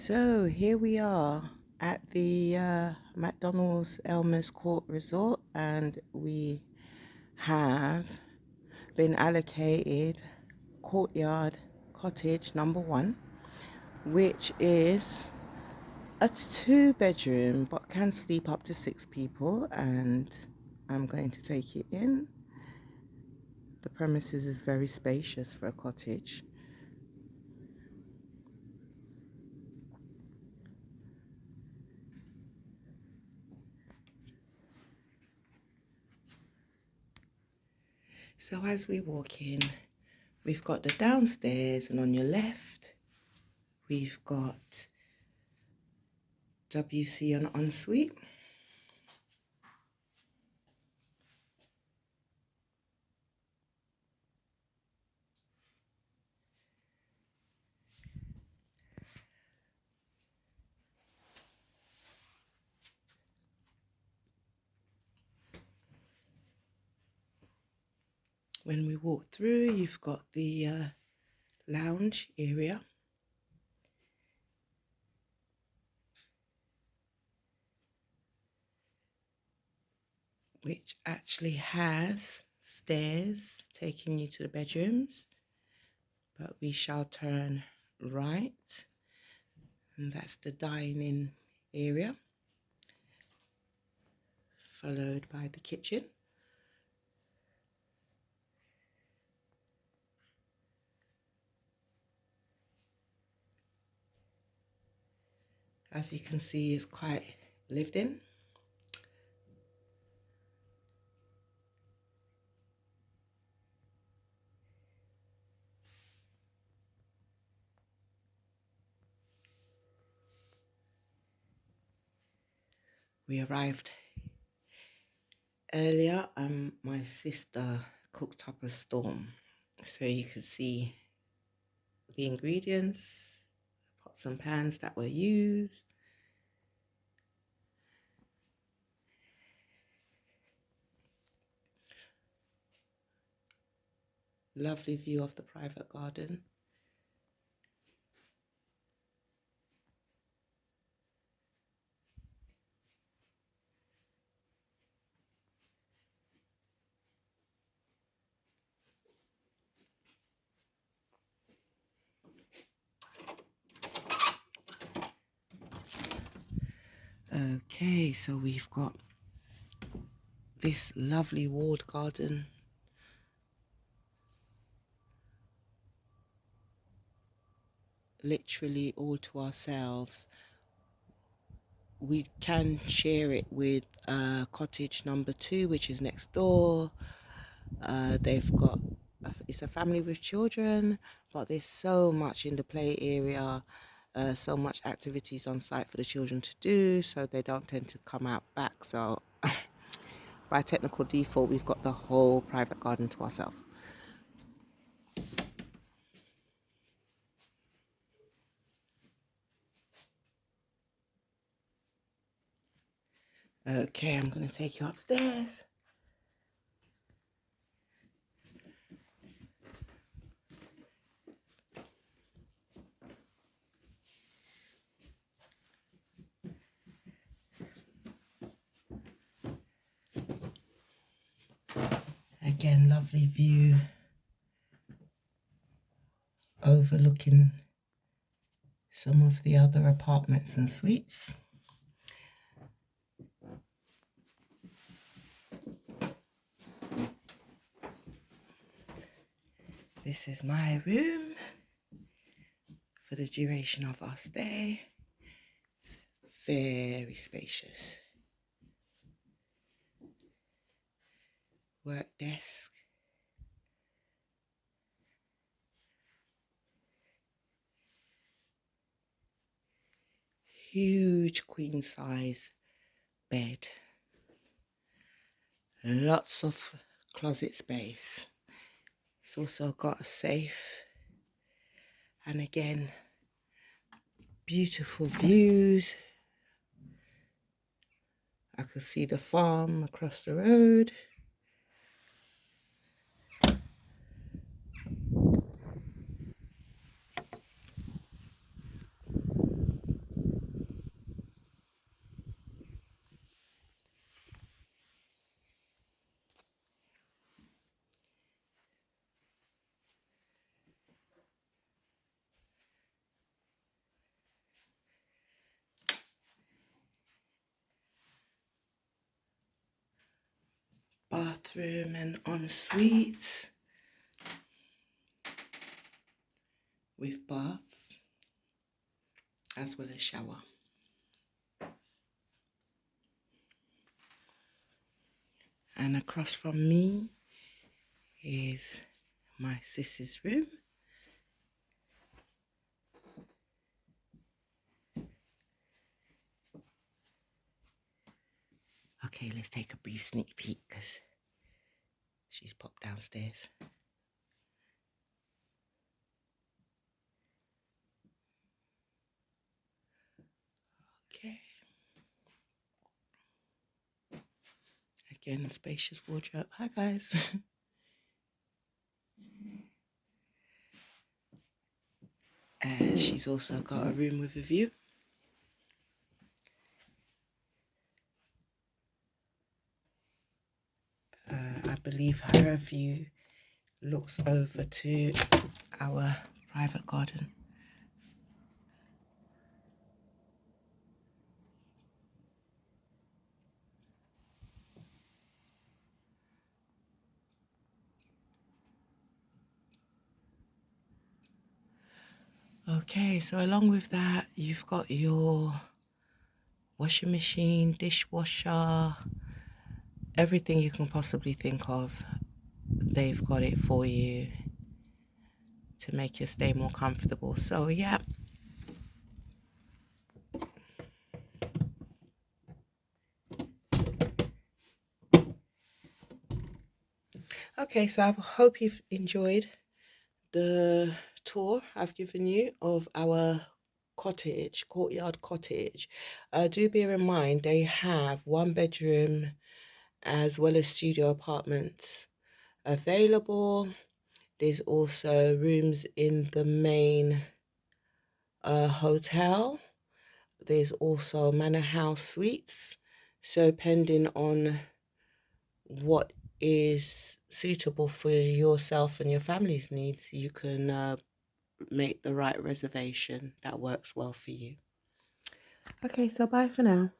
So here we are at the McDonald's Elmer's Court Resort, and we have been allocated courtyard cottage number 1, which is a 2-bedroom but can sleep up to 6 people, and I'm going to take you in. The premises is very spacious for a cottage. So as we walk in, we've got the downstairs, and on your left, we've got WC and ensuite. When we walk through, you've got the lounge area. Which actually has stairs taking you to the bedrooms. But we shall turn right, and that's the dining area, followed by the kitchen. As you can see, it's quite lived in. We arrived earlier, and my sister cooked up a storm. So you can see the ingredients, pots and pans that were used. Lovely view of the private garden. Okay, so we've got this lovely walled garden. Literally all to ourselves. We can share it with cottage number 2, which is next door. They've got, it's a family with children, but there's so much in the play area, so much activities on site for the children to do, so they don't tend to come out back. So by technical default, we've got the whole private garden to ourselves. Okay, I'm going to take you upstairs. Again, lovely view overlooking some of the other apartments and suites. This is my room for the duration of our stay. It's very spacious. Work desk. Huge queen size bed. Lots of closet space. It's also got a safe. And again, beautiful views. I can see the farm across the road. bathroom and ensuite with bath as well as shower. And across from me is my sis's room. Okay, let's take a brief sneak peek because she's popped downstairs. Okay. Again, spacious wardrobe. Hi guys. And she's also got a room with a view. I believe her view looks over to our private garden. Okay, so along with that, you've got your washing machine, dishwasher, everything you can possibly think of. They've got it for you to make your stay more comfortable. So yeah. Okay, so I hope you've enjoyed the tour I've given you of our cottage, courtyard cottage. Do bear in mind they have 1 bedroom as well as studio apartments available. There's also rooms in the main hotel. There's also manor house suites. So depending on what is suitable for yourself and your family's needs, you can make the right reservation that works well for you. Okay, so bye for now.